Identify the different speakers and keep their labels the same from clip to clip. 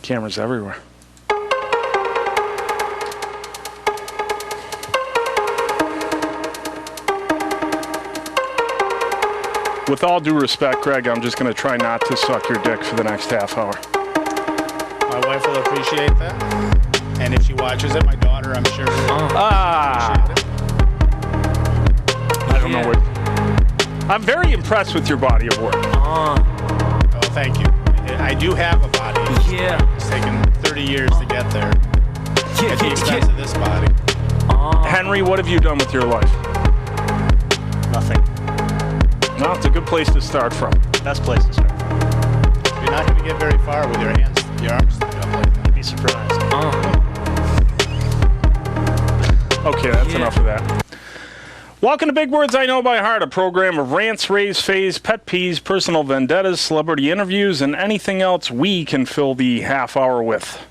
Speaker 1: Cameras everywhere. With all due respect, Greg, I'm just going to try not to suck your dick for the next half hour.
Speaker 2: My wife will appreciate that. And if she watches it, my daughter, I'm sure, will appreciate it.
Speaker 1: I don't know what... I'm very impressed with your body of work.
Speaker 2: Oh, thank you. I do have a body. It's taken 30 years to get there. At the expense of this body.
Speaker 1: Henry, what have you done with your life?
Speaker 3: Nothing.
Speaker 1: Well, it's a good place to start from.
Speaker 3: Best place to start.
Speaker 2: You're not going to get very far with your arms tied up like that.
Speaker 3: You'd be surprised.
Speaker 1: Okay, that's enough of that. Welcome to Big Words I Know by Heart, a program of rants, raves, faves, pet peeves, personal vendettas, celebrity interviews, and anything else we can fill the half hour with.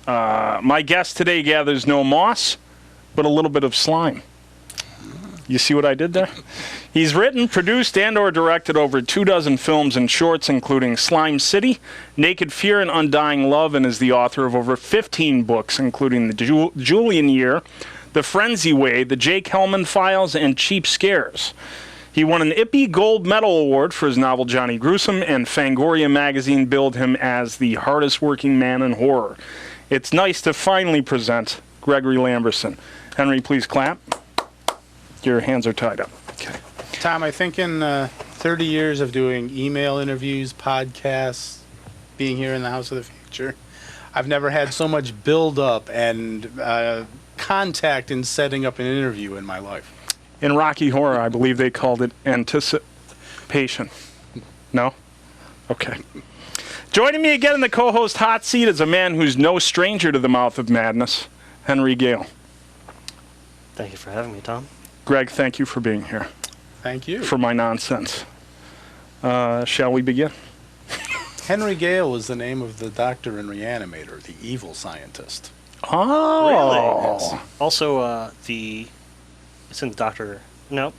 Speaker 1: My guest today gathers no moss, but a little bit of slime. You see what I did there? He's written, produced, and or directed over 24 films and shorts, including Slime City, Naked Fear, and Undying Love, and is the author of over 15 books, including The Julian Year, The Frenzy Way, The Jake Hellman Files, and Cheap Scares. He won an Ippy Gold Medal Award for his novel Johnny Gruesome, and Fangoria magazine billed him as the hardest working man in horror. It's nice to finally present Gregory Lamberson. Henry, please clap. Your hands are tied up. Okay.
Speaker 2: Tom, I think in 30 years of doing email interviews, podcasts, being here in the House of the Future, I've never had so much build-up and contact in setting up an interview in my life.
Speaker 1: In Rocky Horror, I believe they called it anticipation. No? Okay. Joining me again in the co-host hot seat is a man who's no stranger to the mouth of madness, Henry Gale.
Speaker 3: Thank you for having me, Tom.
Speaker 1: Greg, thank you for being here.
Speaker 2: Thank you.
Speaker 1: For my nonsense. Shall we begin?
Speaker 2: Henry Gale is the name of the doctor in Reanimator, the evil scientist.
Speaker 1: Oh.
Speaker 3: Really? Yes. Also, it's in Doctor... No.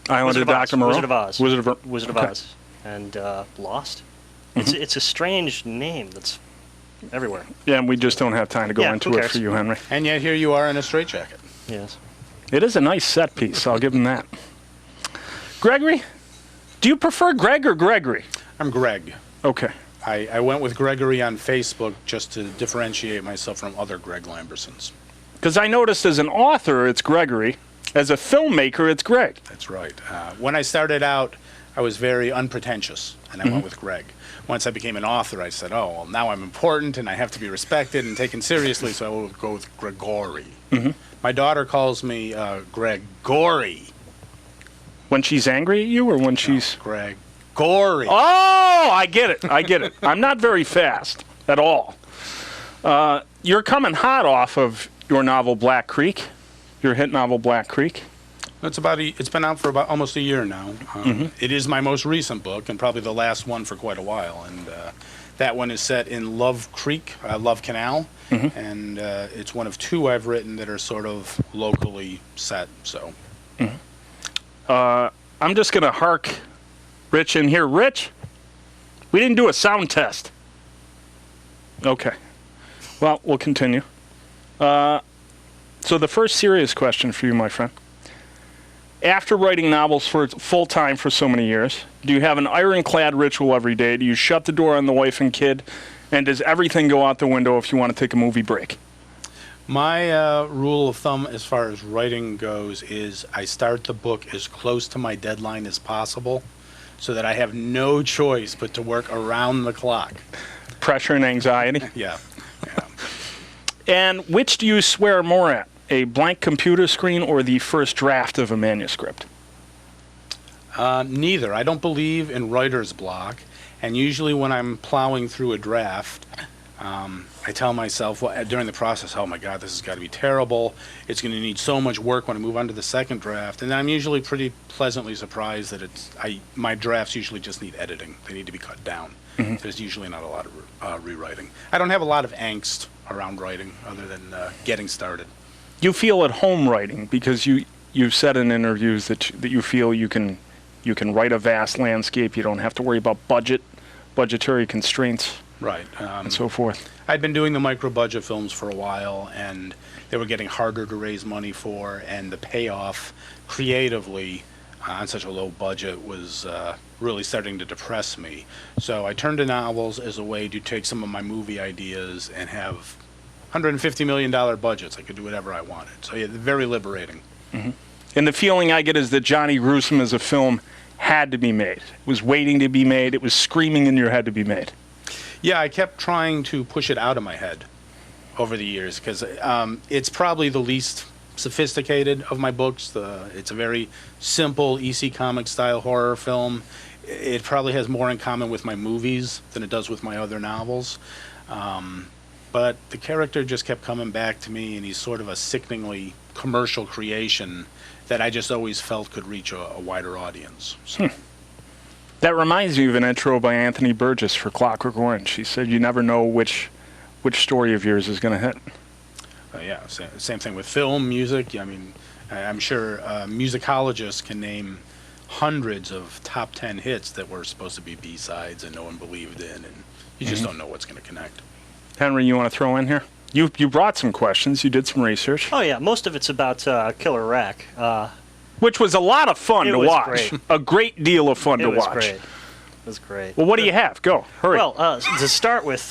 Speaker 1: Island of Dr. Moreau?
Speaker 3: Wizard of Oz.
Speaker 1: Wizard of
Speaker 3: Oz. And Lost.
Speaker 1: Mm-hmm.
Speaker 3: It's a strange name that's everywhere.
Speaker 1: Yeah, and we just don't have time to go into it for you, Henry.
Speaker 2: And yet here you are in a straitjacket.
Speaker 3: Yes.
Speaker 1: It is a nice set piece, I'll give him that. Gregory? Do you prefer Greg or Gregory?
Speaker 2: I'm Greg.
Speaker 1: Okay.
Speaker 2: I went with Gregory on Facebook just to differentiate myself from other Greg Lambersons.
Speaker 1: Because I noticed as an author, it's Gregory. As a filmmaker, it's Greg.
Speaker 2: That's right. When I started out, I was very unpretentious, and I went with Greg. Once I became an author, I said, oh, well, now I'm important, and I have to be respected and taken seriously, so I will go with Gregory. My daughter calls me Greg Gory.
Speaker 1: When she's angry at you or when she's...
Speaker 2: Greg Gory.
Speaker 1: Oh, I get it. I'm not very fast at all. You're coming hot off of your novel Black Creek, your hit novel Black Creek.
Speaker 2: It's been out for about almost a year now. It is my most recent book and probably the last one for quite a while. And that one is set in Love Creek, Love Canal. And it's one of two I've written that are sort of locally set. So,
Speaker 1: I'm just going to hark Rich in here. Rich, we didn't do a sound test. Okay. Well, we'll continue. So the first serious question for you, my friend. After writing novels for full-time for so many years, do you have an ironclad ritual every day? Do you shut the door on the wife and kid? And does everything go out the window if you want to take a movie break?
Speaker 2: My rule of thumb as far as writing goes is I start the book as close to my deadline as possible so that I have no choice but to work around the clock.
Speaker 1: Pressure and anxiety?
Speaker 2: Yeah.
Speaker 1: And which do you swear more at? A blank computer screen or the first draft of a manuscript?
Speaker 2: Neither. I don't believe in writer's block. And usually when I'm plowing through a draft, I tell myself during the process, oh my God, this has got to be terrible. It's going to need so much work when I move on to the second draft. And I'm usually pretty pleasantly surprised that my drafts usually just need editing. They need to be cut down. There's usually not a lot of rewriting. I don't have a lot of angst around writing other than getting started.
Speaker 1: You feel at home writing because you've said in interviews that you feel you can write a vast landscape. You don't have to worry about budgetary constraints,
Speaker 2: right,
Speaker 1: and so forth.
Speaker 2: I'd been doing the micro-budget films for a while, and they were getting harder to raise money for, and the payoff creatively on such a low budget was really starting to depress me. So I turned to novels as a way to take some of my movie ideas and have $150 million budgets. I could do whatever I wanted. So yeah, very liberating.
Speaker 1: Mm-hmm. And the feeling I get is that Johnny Gruesome as a film had to be made. It was waiting to be made. It was screaming in your head to be made.
Speaker 2: Yeah, I kept trying to push it out of my head over the years because it's probably the least sophisticated of my books. It's a very simple EC comic style horror film. It probably has more in common with my movies than it does with my other novels. But the character just kept coming back to me, and he's sort of a sickeningly commercial creation that I just always felt could reach a wider audience. So.
Speaker 1: That reminds me of an intro by Anthony Burgess for Clockwork Orange. He said, "You never know which story of yours is going to hit."
Speaker 2: Yeah, same thing with film, music. I mean, I'm sure musicologists can name hundreds of top 10 hits that were supposed to be B-sides and no one believed in, and you just don't know what's going to connect.
Speaker 1: Henry, you want to throw in here? You brought some questions. You did some research.
Speaker 3: Oh, yeah. Most of it's about Killer Rack.
Speaker 1: Which was a lot of fun to watch.
Speaker 3: Great.
Speaker 1: A great deal of fun to watch.
Speaker 3: Great. It was great.
Speaker 1: Well, what do you have? Go. Hurry.
Speaker 3: Well, to start with,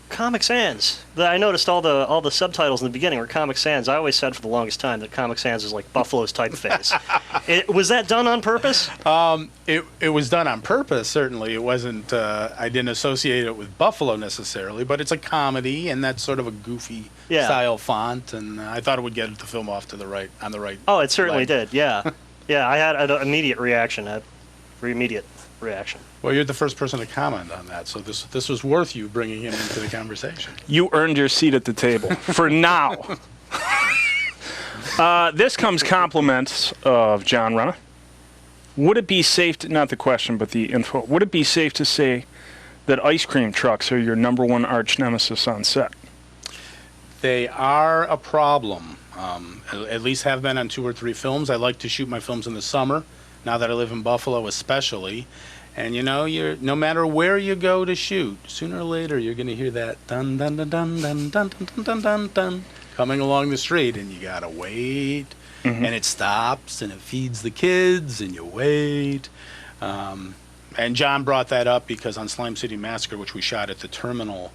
Speaker 3: Comic Sans. I noticed all the subtitles in the beginning were Comic Sans. I always said for the longest time that Comic Sans was like Buffalo's typeface. Was that done on purpose?
Speaker 2: It was done on purpose, certainly. It wasn't, I didn't associate it with Buffalo necessarily, but it's a comedy, and that's sort of a goofy style font, and I thought it would get the film off on the right.
Speaker 3: Oh, it certainly did, yeah. Yeah, I had an immediate reaction, immediate reaction.
Speaker 2: Well, you're the first person to comment on that, so this was worth you bringing him into the conversation.
Speaker 1: You earned your seat at the table, for now. This comes compliments of John Renna. Would it be safe to, not the question, but the info, would it be safe to say that ice cream trucks are your number one arch nemesis on set?
Speaker 2: They are a problem, at least have been on 2 or 3 films. I like to shoot my films in the summer, now that I live in Buffalo especially. And you know, no matter where you go to shoot, sooner or later you're going to hear that dun dun dun dun dun dun dun dun dun dun coming along the street, and you gotta wait, and it stops, and it feeds the kids, and you wait. And John brought that up because on Slime City Massacre, which we shot at the terminal,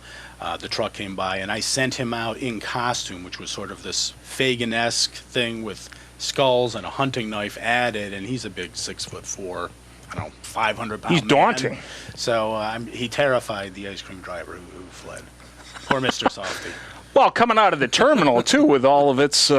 Speaker 2: the truck came by, and I sent him out in costume, which was sort of this Fagin-esque thing with skulls and a hunting knife added, and he's a big 6'4", I don't know, 500-pound
Speaker 1: He's daunting.
Speaker 2: man. So he terrified the ice cream driver who fled. Poor Mr. Softy.
Speaker 1: Well, coming out of the terminal, too, with all of its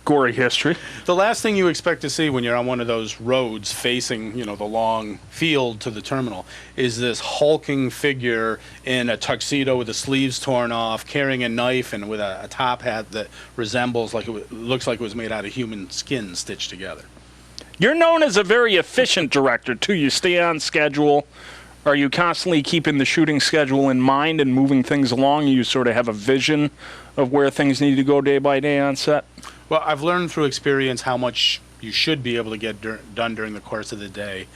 Speaker 1: gory history.
Speaker 2: The last thing you expect to see when you're on one of those roads facing, the long field to the terminal is this hulking figure in a tuxedo with the sleeves torn off, carrying a knife and with a top hat that resembles, looks like it was made out of human skin stitched together.
Speaker 1: You're known as a very efficient director, too. You stay on schedule. Are you constantly keeping the shooting schedule in mind and moving things along? You sort of have a vision of where things need to go day by day on set?
Speaker 2: Well, I've learned through experience how much you should be able to get done during the course of the day.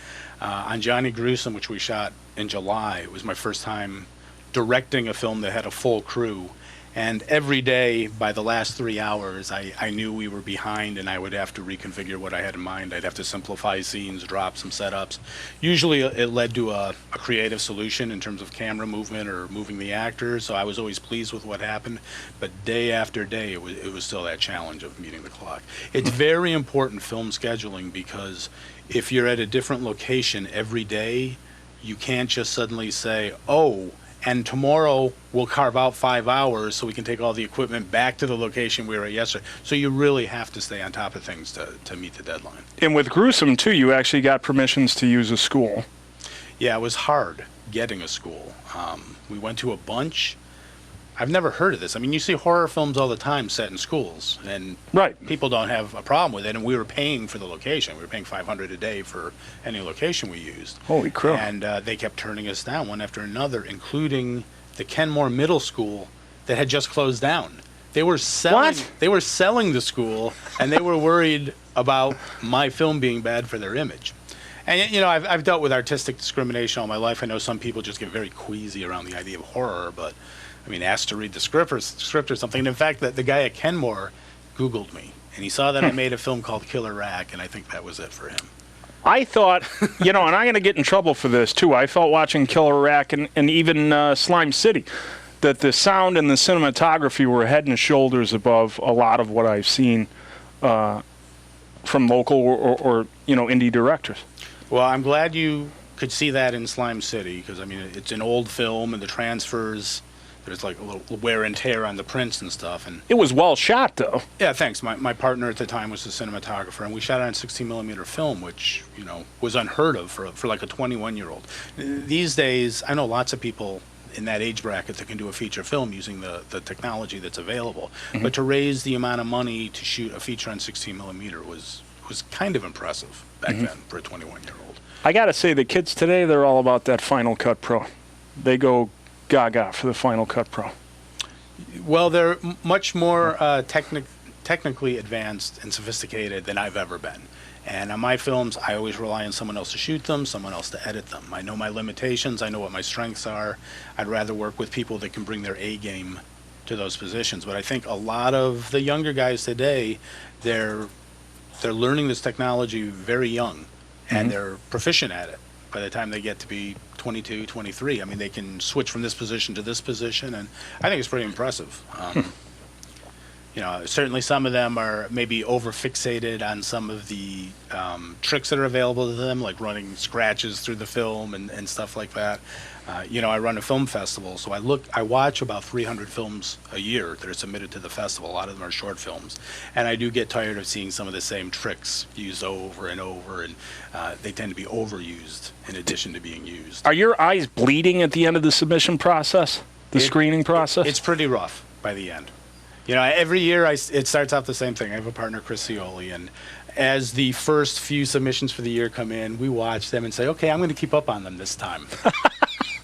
Speaker 2: On Johnny Gruesome, which we shot in July, it was my first time directing a film that had a full crew. And every day, by the last 3 hours, I knew we were behind, and I would have to reconfigure what I had in mind. I'd have to simplify scenes, drop some setups. Usually it led to a creative solution in terms of camera movement or moving the actors, so I was always pleased with what happened. But day after day, it was still that challenge of meeting the clock. It's very important film scheduling, because if you're at a different location every day, you can't just suddenly say, oh, and tomorrow we'll carve out 5 hours so we can take all the equipment back to the location we were at yesterday. So you really have to stay on top of things to meet the deadline.
Speaker 1: And with Gruesome, too, you actually got permissions to use a school.
Speaker 2: Yeah, it was hard getting a school. We went to a bunch. I've never heard of this. I mean, you see horror films all the time set in schools, and people don't have a problem with it, and we were paying for the location. We were paying $500 a day for any location we used.
Speaker 1: Holy crap.
Speaker 2: And they kept turning us down one after another, including the Kenmore Middle School that had just closed down. They were selling, They were selling the school, and they were worried about my film being bad for their image. And, I've dealt with artistic discrimination all my life. I know some people just get very queasy around the idea of horror, but asked to read the script or something. And in fact, the guy at Kenmore Googled me, and he saw that I made a film called Killer Rack, and I think that was it for him.
Speaker 1: I thought, and I'm going to get in trouble for this, too. I felt watching Killer Rack and even Slime City that the sound and the cinematography were head and shoulders above a lot of what I've seen from local or indie directors.
Speaker 2: Well, I'm glad you could see that in Slime City, because, it's an old film, and the transfers, there's like a little wear and tear on the prints and stuff. And
Speaker 1: it was well shot, though.
Speaker 2: Yeah, thanks. My partner at the time was the cinematographer, and we shot it on 16mm film, which, was unheard of for like a 21-year-old. These days, I know lots of people in that age bracket that can do a feature film using the technology that's available. Mm-hmm. But to raise the amount of money to shoot a feature on 16mm was kind of impressive back then for a 21-year-old.
Speaker 1: I got to say, the kids today, they're all about that Final Cut Pro. They go gaga for the Final Cut Pro.
Speaker 2: Well, they're much more technically advanced and sophisticated than I've ever been. And on my films, I always rely on someone else to shoot them, someone else to edit them. I know my limitations. I know what my strengths are. I'd rather work with people that can bring their A game to those positions. But I think a lot of the younger guys today, they're learning this technology very young, and they're proficient at it by the time they get to be 22, 23. They can switch from this position to this position, and I think it's pretty impressive. Certainly some of them are maybe over-fixated on some of the tricks that are available to them, like running scratches through the film and stuff like that. I run a film festival, so I watch about 300 films a year that are submitted to the festival. A lot of them are short films. And I do get tired of seeing some of the same tricks used over and over, and they tend to be overused in addition to being used.
Speaker 1: Are your eyes bleeding at the end of the submission process, the screening process?
Speaker 2: It's pretty rough by the end. Every year it starts off the same thing. I have a partner, Chris Cioli, and as the first few submissions for the year come in, we watch them and say, okay, I'm going to keep up on them this time.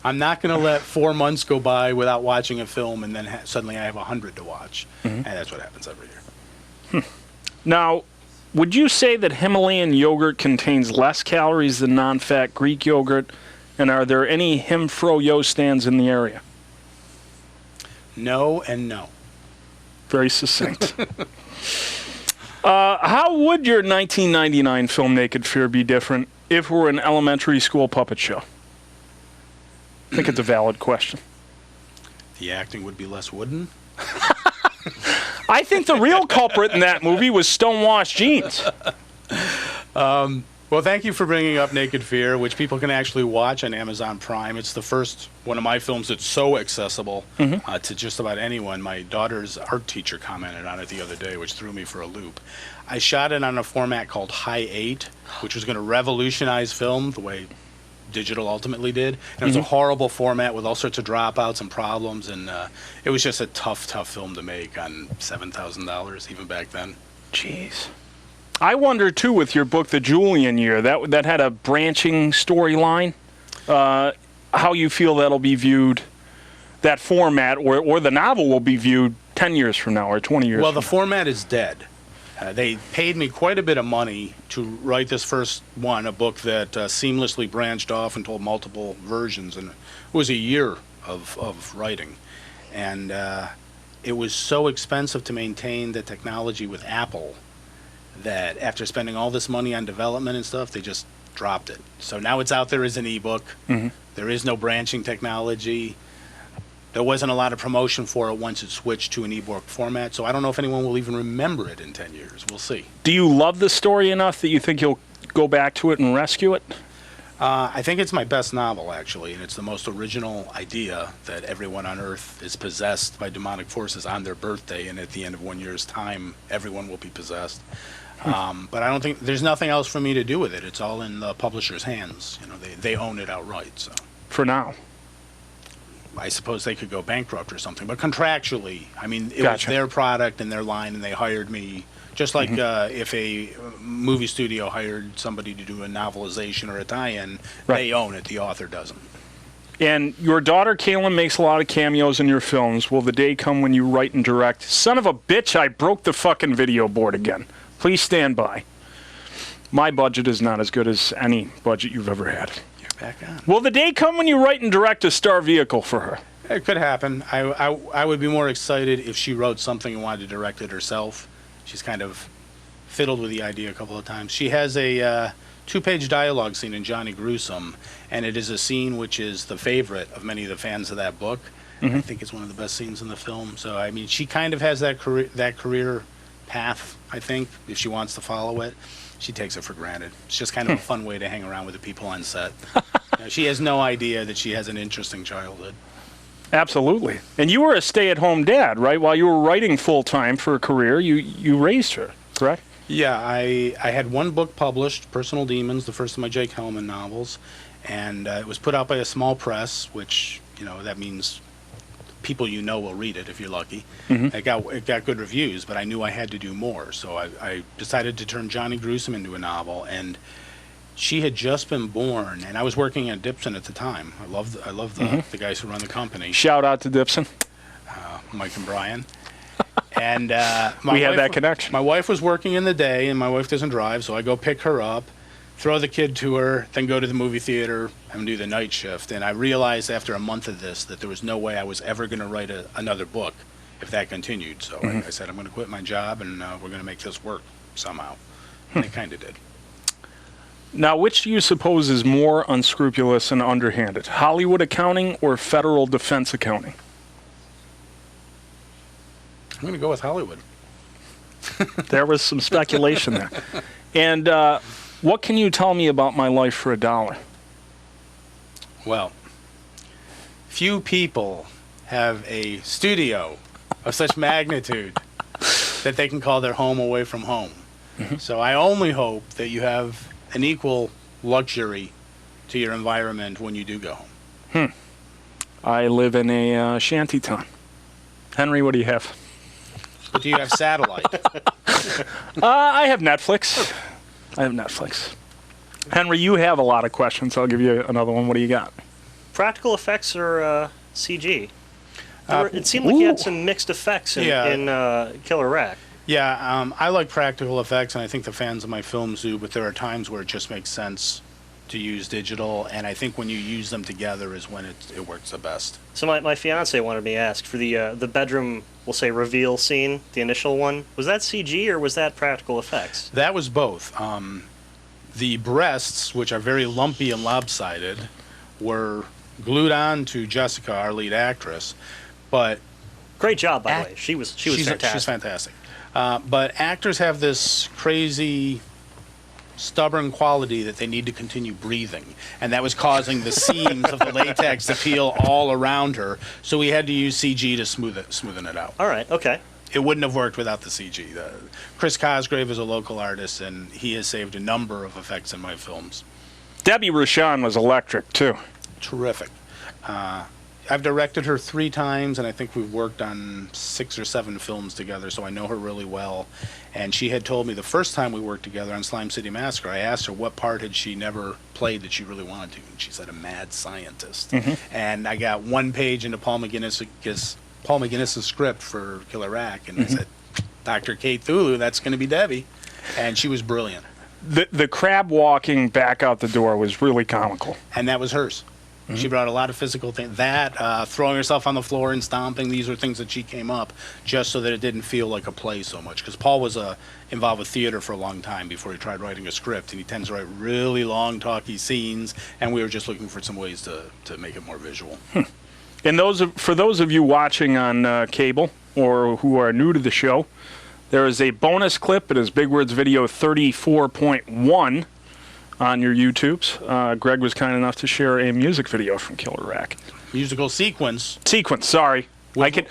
Speaker 2: I'm not going to let 4 months go by without watching a film and then suddenly I have 100 to watch. And that's what happens every year.
Speaker 1: Now, would you say that Himalayan yogurt contains less calories than non-fat Greek yogurt? And are there any Him-Fro-Yo stands in the area?
Speaker 2: No and no.
Speaker 1: Very succinct. How would your 1999 film Naked Fear be different if it were an elementary school puppet show? I think it's a valid question.
Speaker 2: The acting would be less wooden?
Speaker 1: I think the real culprit in that movie was stonewashed jeans.
Speaker 2: Well, thank you for bringing up Naked Fear, which people can actually watch on Amazon Prime. It's the first one of my films that's so accessible to just about anyone. My daughter's art teacher commented on it the other day, which threw me for a loop. I shot it on a format called High 8, which was going to revolutionize film the way digital ultimately did. And it was a horrible format with all sorts of dropouts and problems, and it was just a tough film to make on $7,000 even back then.
Speaker 1: Jeez. I wonder, too, with your book, The Julian Year, that had a branching storyline, how you feel that'll be viewed, that format, or the novel will be viewed 10 years from now or 20 years from now.
Speaker 2: Well, the format is dead. They paid me quite a bit of money to write this first one, a book that seamlessly branched off and told multiple versions, and it was a year of writing. And it was so expensive to maintain the technology with Apple that after spending all this money on development and stuff, they just dropped it. So now it's out there as an ebook. There is no branching technology. There wasn't a lot of promotion for it once it switched to an ebook format, so I don't know if anyone will even remember it in 10 years. We'll see.
Speaker 1: Do you love the story enough that you think you'll go back to it and rescue it?
Speaker 2: I think it's my best novel, actually, and it's the most original idea that everyone on Earth is possessed by demonic forces on their birthday, and at the end of 1 year's time, everyone will be possessed. But I don't think there's nothing else for me to do with it. It's all in the publisher's hands. They own it outright. So
Speaker 1: for now,
Speaker 2: I suppose they could go bankrupt or something. But contractually, it was their product and their line, and they hired me. Just like if a movie studio hired somebody to do a novelization or a tie-in, they own it. The author doesn't.
Speaker 1: And your daughter, Kaylin, makes a lot of cameos in your films. Will the day come when you write and direct? Son of a bitch, I broke the fucking video board again. Please stand by. My budget is not as good as any budget you've ever had.
Speaker 2: You're back on.
Speaker 1: Will the day come when you write and direct a star vehicle for her?
Speaker 2: It could happen. I would be more excited if she wrote something and wanted to direct it herself. She's kind of fiddled with the idea a couple of times. She has a 2-page dialogue scene in Johnny Gruesome, and it is a scene which is the favorite of many of the fans of that book. I think it's one of the best scenes in the film. So, I mean, she kind of has that career path, I think, if she wants to follow it. She takes it for granted. It's just kind of a fun way to hang around with the people on set. She has no idea that she has an interesting childhood.
Speaker 1: Absolutely. And you were a stay-at-home dad, right? While you were writing full-time for a career, you raised her, correct?
Speaker 2: Yeah, I had one book published, Personal Demons, the first of my Jake Hellman novels, and it was put out by a small press, which, that means people will read it if you're lucky. It got good reviews, but I knew I had to do more, so I decided to turn Johnny Gruesome into a novel, and she had just been born, and I was working at Dipson at the time. I love the guys who run the company.
Speaker 1: Shout out to Dipson.
Speaker 2: Mike and Brian. And
Speaker 1: we had that connection.
Speaker 2: My wife was working in the day, and my wife doesn't drive, so I go pick her up, throw the kid to her, then go to the movie theater and do the night shift. And I realized after a month of this that there was no way I was ever going to write another book if that continued. So I said, I'm going to quit my job, and we're going to make this work somehow. And it kind of did.
Speaker 1: Now, which do you suppose is more unscrupulous and underhanded, Hollywood accounting or federal defense accounting?
Speaker 2: I'm going to go with Hollywood.
Speaker 1: There was some speculation there. And what can you tell me about my life for $1?
Speaker 2: Well, few people have a studio of such magnitude that they can call their home away from home. So I only hope that you have an equal luxury to your environment when you do go home.
Speaker 1: I live in a shantytown. Henry, what do you have?
Speaker 2: But do you have satellite?
Speaker 1: I have Netflix. Henry, you have a lot of questions. I'll give you another one. What do you got?
Speaker 3: Practical effects or CG? It seemed like you had some mixed effects in Killer Rack.
Speaker 2: Yeah, I like practical effects, and I think the fans of my films do, but there are times where it just makes sense to use digital, and I think when you use them together is when it works the best. So
Speaker 3: my fiance wanted me to ask, for the bedroom, we'll say, reveal scene, the initial one, was that CG or was that practical effects?
Speaker 2: That was both. The breasts, which are very lumpy and lopsided, were glued on to Jessica, our lead actress, but...
Speaker 3: Great job, by the way. She was fantastic.
Speaker 2: She's fantastic. But actors have this crazy, stubborn quality that they need to continue breathing, and that was causing the seams of the latex to peel all around her. So we had to use CG to smoothen it out.
Speaker 3: All right. Okay.
Speaker 2: It wouldn't have worked without the CG. Chris Cosgrave is a local artist, and he has saved a number of effects in my films.
Speaker 1: Debbie Rochon was electric too.
Speaker 2: Terrific. I've directed her 3 times, and I think we've worked on 6 or 7 films together, so I know her really well. And she had told me the first time we worked together on Slime City Massacre, I asked her what part had she never played that she really wanted to, and she said a mad scientist. And I got 1 page into Paul McGinnis's script for Killer Rack, and I said, Dr. Kate Thulu, that's going to be Debbie. And she was brilliant.
Speaker 1: The crab walking back out the door was really comical.
Speaker 2: And that was hers. She brought a lot of physical things. Throwing herself on the floor and stomping, these are things that she came up just so that it didn't feel like a play so much. Because Paul was involved with theater for a long time before he tried writing a script, and he tends to write really long, talky scenes, and we were just looking for some ways to make it more visual.
Speaker 1: And for those of you watching on cable or who are new to the show, there is a bonus clip. It is Big Words Video 34.1. on your YouTubes. Greg was kind enough to share a music video from Killer Rack.
Speaker 2: Musical sequence.
Speaker 1: Sorry. I can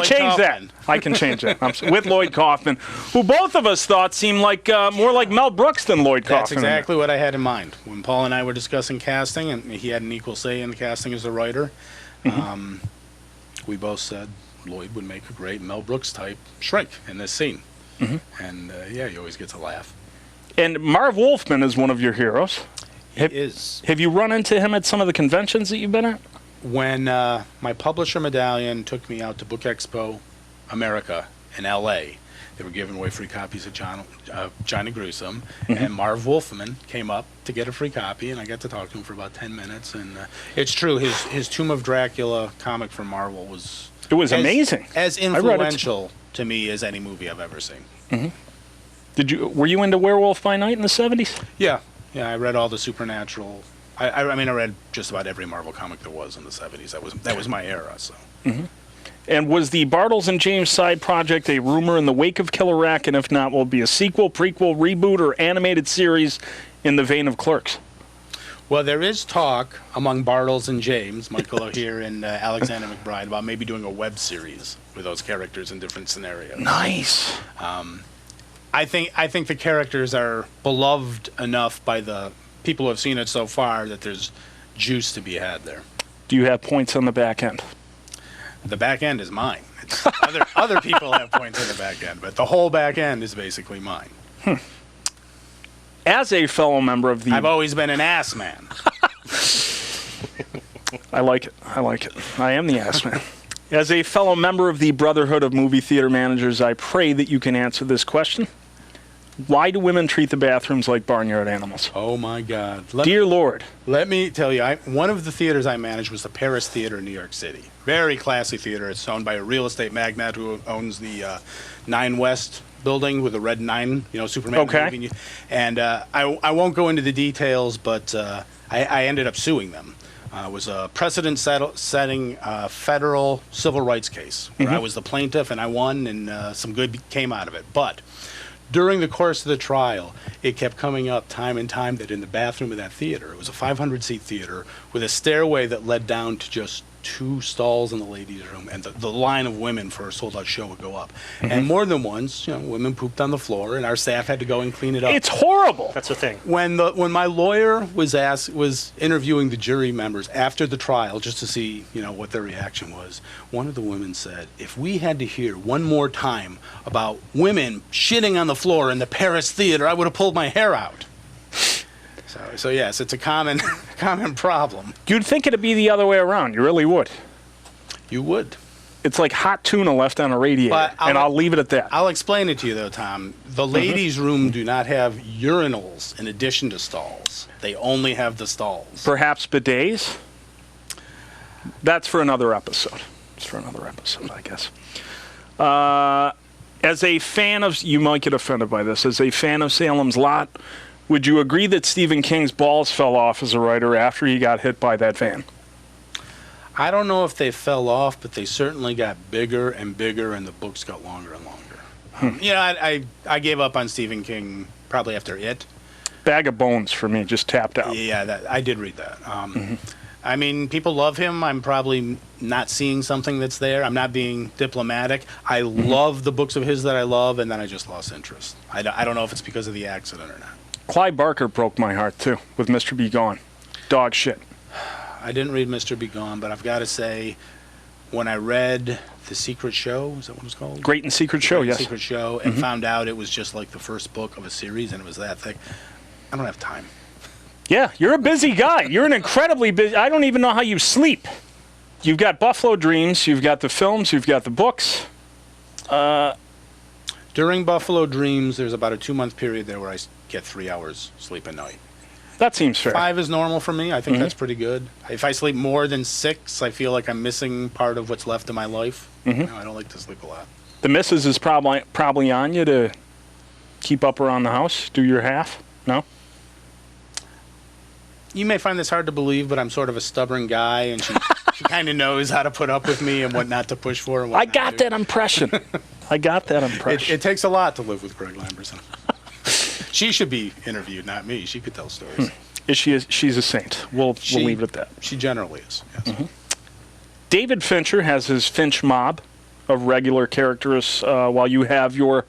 Speaker 1: change that. I can change that. With Lloyd Kaufman, who both of us thought seemed like more like Mel Brooks than Lloyd Kaufman.
Speaker 2: That's exactly what I had in mind. When Paul and I were discussing casting, and he had an equal say in the casting as a writer, we both said Lloyd would make a great Mel Brooks type shrink in this scene. And he always gets a laugh.
Speaker 1: And Marv Wolfman is one of your heroes.
Speaker 2: He is.
Speaker 1: Have you run into him at some of the conventions that you've been at?
Speaker 2: When my publisher Medallion took me out to Book Expo America in L.A. They were giving away free copies of Johnny Gruesome, and Marv Wolfman came up to get a free copy, and I got to talk to him for about 10 minutes. And it's true, his Tomb of Dracula comic from Marvel was
Speaker 1: amazing,
Speaker 2: as influential to me as any movie I've ever seen.
Speaker 1: Were you into Werewolf by Night in the 70s?
Speaker 2: Yeah, I read all the supernatural. I mean, I read just about every Marvel comic there was in the 70s. That was my era. So.
Speaker 1: And was the Bartles and James side project a rumor in the wake of Killer Rack? And if not, will it be a sequel, prequel, reboot, or animated series in the vein of Clerks?
Speaker 2: Well, there is talk among Bartles and James, Michael O'Hear and Alexander McBride, about maybe doing a web series with those characters in different scenarios.
Speaker 1: Nice.
Speaker 2: I think the characters are beloved enough by the people who have seen it so far that there's juice to be had there.
Speaker 1: Do you have points on the back end?
Speaker 2: The back end is mine. It's other people have points on the back end, but the whole back end is basically mine.
Speaker 1: As a fellow member of the...
Speaker 2: I've always been an ass man.
Speaker 1: I like it. I am the ass man. As a fellow member of the Brotherhood of Movie Theater Managers, I pray that you can answer this question. Why do women treat the bathrooms like barnyard animals?
Speaker 2: Oh, my God.
Speaker 1: Dear Lord.
Speaker 2: Let me tell you, one of the theaters I managed was the Paris Theater in New York City. Very classy theater. It's owned by a real estate magnate who owns the 9 West building with the red 9, Superman.
Speaker 1: Okay.
Speaker 2: Movie. And I won't go into the details, but I ended up suing them. It was a precedent-setting federal civil rights case where I was the plaintiff and I won, and some good came out of it. But during the course of the trial, it kept coming up time and time that in the bathroom of that theater, it was a 500-seat theater with a stairway that led down to just 2 stalls in the ladies' room, and the line of women for a sold-out show would go up. And more than once, women pooped on the floor, and our staff had to go and clean it up.
Speaker 1: It's horrible.
Speaker 3: That's the thing.
Speaker 2: When my lawyer was interviewing the jury members after the trial, just to see what their reaction was, one of the women said, "If we had to hear one more time about women shitting on the floor in the Paris Theater, I would have pulled my hair out." So yes, it's a common problem.
Speaker 1: You'd think it'd be the other way around. You really would.
Speaker 2: You would.
Speaker 1: It's like hot tuna left on a radiator, and I'll leave it at that.
Speaker 2: I'll explain it to you, though, Tom. The ladies' room do not have urinals in addition to stalls. They only have the stalls.
Speaker 1: Perhaps bidets? That's for another episode. It's for another episode, I guess. As a fan of... You might get offended by this. As a fan of Salem's Lot, would you agree that Stephen King's balls fell off as a writer after he got hit by that van?
Speaker 2: I don't know if they fell off, but they certainly got bigger and bigger, and the books got longer and longer. I gave up on Stephen King probably after It.
Speaker 1: Bag of Bones for me, just tapped out.
Speaker 2: Yeah, I did read that. I mean, people love him. I'm probably not seeing something that's there. I'm not being diplomatic. I love the books of his that I love, and then I just lost interest. I don't know if it's because of the accident or not.
Speaker 1: Clive Barker broke my heart, too, with Mr. Be Gone. Dog shit.
Speaker 2: I didn't read Mr. Be Gone, but I've got to say, when I read The Secret Show, is that what it was called?
Speaker 1: Great and Secret Show, yes.
Speaker 2: Secret Show, and found out it was just like the first book of a series, and it was that thick. I don't have time.
Speaker 1: Yeah, you're a busy guy. You're an incredibly busy... I don't even know how you sleep. You've got Buffalo Dreams, you've got the films, you've got the books.
Speaker 2: During Buffalo Dreams, there's about a 2-month period there where I get 3 hours sleep a night.
Speaker 1: That seems fair.
Speaker 2: 5 is normal for me. I think that's pretty good. If I sleep more than 6, I feel like I'm missing part of what's left of my life. I don't like to sleep a lot.
Speaker 1: The missus is probably on you to keep up around the house, do your half? No?
Speaker 2: You may find this hard to believe, but I'm sort of a stubborn guy, and she kind of knows how to put up with me and what not to push for. And what
Speaker 1: I got that impression.
Speaker 2: It takes a lot to live with Greg Lamberson. She should be interviewed, not me. She could tell stories.
Speaker 1: She's a saint. We'll leave it at that.
Speaker 2: She generally is, yes.
Speaker 1: David Fincher has his Finch mob of regular characters while you have your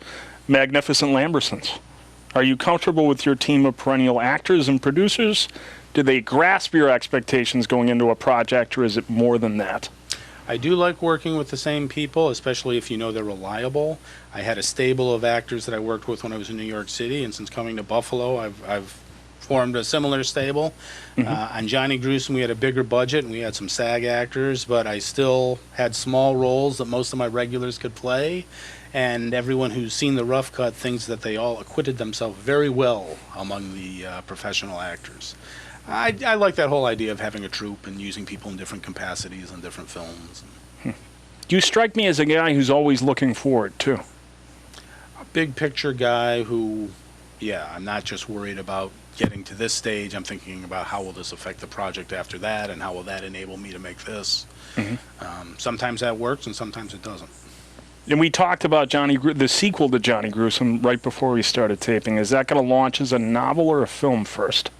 Speaker 1: magnificent Lambersons. Are you comfortable with your team of perennial actors and producers? Do they grasp your expectations going into a project, or is it more than that?
Speaker 2: I do like working with the same people, especially if you know they're reliable. I had a stable of actors that I worked with when I was in New York City, and since coming to Buffalo, I've formed a similar stable. On Johnny Gruesome, we had a bigger budget and we had some SAG actors, but I still had small roles that most of my regulars could play. And everyone who's seen the rough cut thinks that they all acquitted themselves very well among the professional actors. I like that whole idea of having a troupe and using people in different capacities in different films.
Speaker 1: You strike me as a guy who's always looking forward, too.
Speaker 2: A big picture guy who, I'm not just worried about getting to this stage. I'm thinking about how will this affect the project after that, and how will that enable me to make this. Sometimes that works, and sometimes it doesn't.
Speaker 1: And we talked about the sequel to Johnny Gruesome right before we started taping. Is that going to launch as a novel or a film first?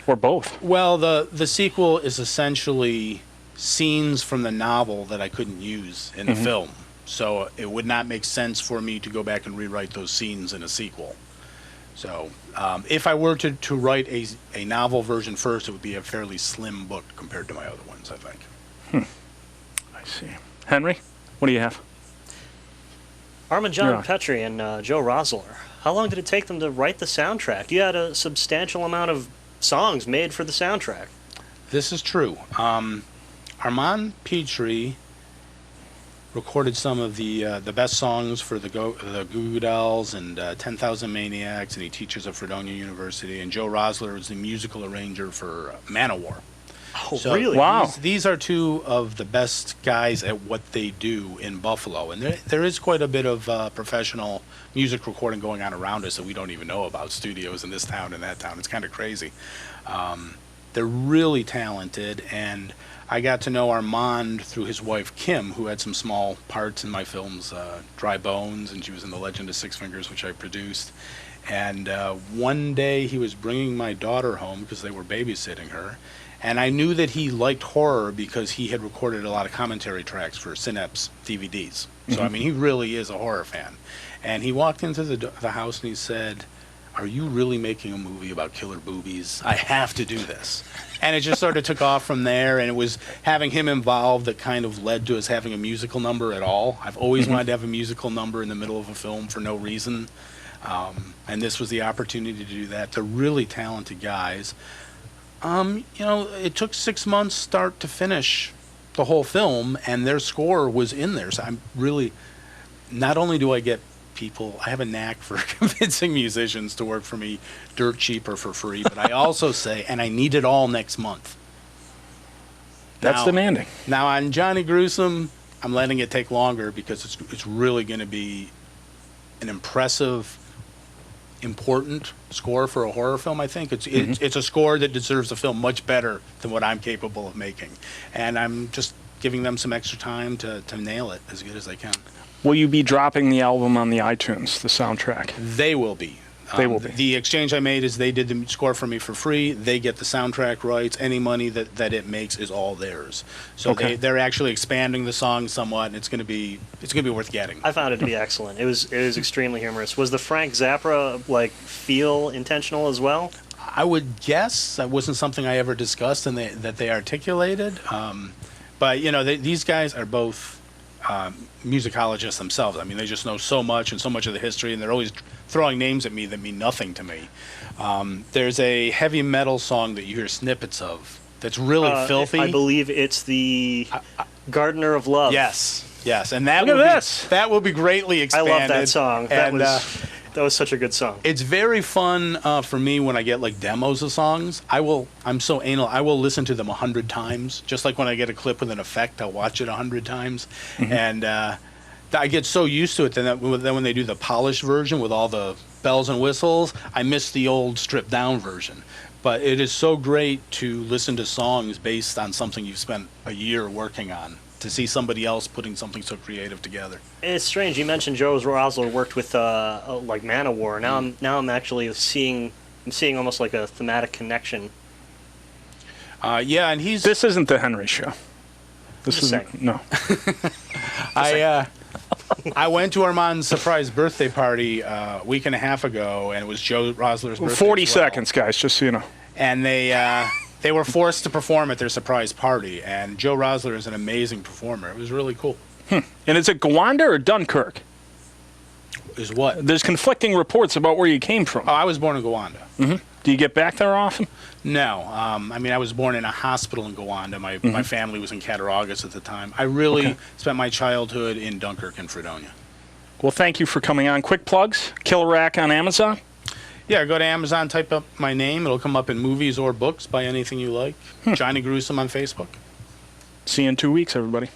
Speaker 1: Or both?
Speaker 2: Well, the sequel is essentially scenes from the novel that I couldn't use in the film. So it would not make sense for me to go back and rewrite those scenes in a sequel. So if I were to write a novel version first, it would be a fairly slim book compared to my other ones, I think.
Speaker 1: I see. Henry, what do you have?
Speaker 3: Armin John Petrie and Joe Rosler. How long did it take them to write the soundtrack? You had a substantial amount of songs made for the soundtrack.
Speaker 2: This is true. Armand Petrie recorded some of the best songs for the Goo Goo Dolls and 10,000 Maniacs, and he teaches at Fredonia University. And Joe Rosler is the musical arranger for Manowar.
Speaker 3: Oh, so really?
Speaker 1: Wow.
Speaker 2: These are two of the best guys at what they do in Buffalo. And there is quite a bit of professional music recording going on around us that we don't even know about, studios in this town and that town. It's kind of crazy. They're really talented, and I got to know Armand through his wife, Kim, who had some small parts in my films, Dry Bones, and she was in The Legend of Six Fingers, which I produced. And one day he was bringing my daughter home because they were babysitting her. And I knew that he liked horror because he had recorded a lot of commentary tracks for Cineaste DVDs. So, I mean, he really is a horror fan. And he walked into the house and he said, "Are you really making a movie about killer boobies? I have to do this." And it just sort of took off from there, and it was having him involved that kind of led to us having a musical number at all. I've always wanted to have a musical number in the middle of a film for no reason. And this was the opportunity to do that. They're really talented guys. It took 6 months start to finish the whole film, and their score was in there. So I'm really, not only do I get people, I have a knack for convincing musicians to work for me dirt cheap or for free, but I also say, and I need it all next month.
Speaker 1: That's demanding.
Speaker 2: Now on Johnny Gruesome, I'm letting it take longer because it's really going to be an impressive, important score for a horror film. I think it's a score that deserves a film much better than what I'm capable of making, and I'm just giving them some extra time to nail it as good as they can.
Speaker 1: Will you be dropping the album on the iTunes, the soundtrack?
Speaker 2: They will be.
Speaker 1: They will be.
Speaker 2: The exchange I made is they did the score for me for free. They get the soundtrack rights. Any money that it makes is all theirs. So they're actually expanding the song somewhat, and it's going to be worth getting.
Speaker 3: I found it to be excellent. It was extremely humorous. Was the Frank Zappa feel intentional as well?
Speaker 2: I would guess that wasn't something I ever discussed and that they articulated. But these guys are both musicologists themselves. I mean, they just know so much and so much of the history, and they're always throwing names at me that mean nothing to me. There's a heavy metal song that you hear snippets of that's really filthy.
Speaker 3: I believe it's the Gardener of Love.
Speaker 2: Yes, and that will be greatly expanded.
Speaker 3: I love that song. That was such a good song.
Speaker 2: It's very fun for me when I get demos of songs. I'm so anal. I will listen to them 100 times. Just like when I get a clip with an effect, I'll watch it 100 times. And I get so used to it then when they do the polished version with all the bells and whistles, I miss the old stripped down version. But it is so great to listen to songs based on something you've spent a year working on, to see somebody else putting something so creative together.
Speaker 3: It's strange. You mentioned Joe Rosler worked with Manowar. Now I'm actually seeing almost like a thematic connection.
Speaker 2: And
Speaker 1: This isn't the Henry Show. This isn't. No.
Speaker 2: I went to Armand's surprise birthday party a week and a half ago, and it was Joe Rosler's birthday.
Speaker 1: 40 seconds, guys, just so you know.
Speaker 2: And they were forced to perform at their surprise party, and Joe Rosler is an amazing performer. It was really cool.
Speaker 1: And is it Gowanda or Dunkirk?
Speaker 2: Is what?
Speaker 1: There's conflicting reports about where you came from.
Speaker 2: Oh, I was born in Gowanda.
Speaker 1: Do you get back there often?
Speaker 2: No. I mean, I was born in a hospital in Gowanda. My family was in Cattaraugus at the time. I really spent my childhood in Dunkirk and Fredonia.
Speaker 1: Well, thank you for coming on. Quick plugs. Killer Rack on Amazon.
Speaker 2: Yeah, go to Amazon, type up my name. It'll come up in movies or books. Buy anything you like. Johnny Gruesome on Facebook.
Speaker 1: See you in 2 weeks, everybody.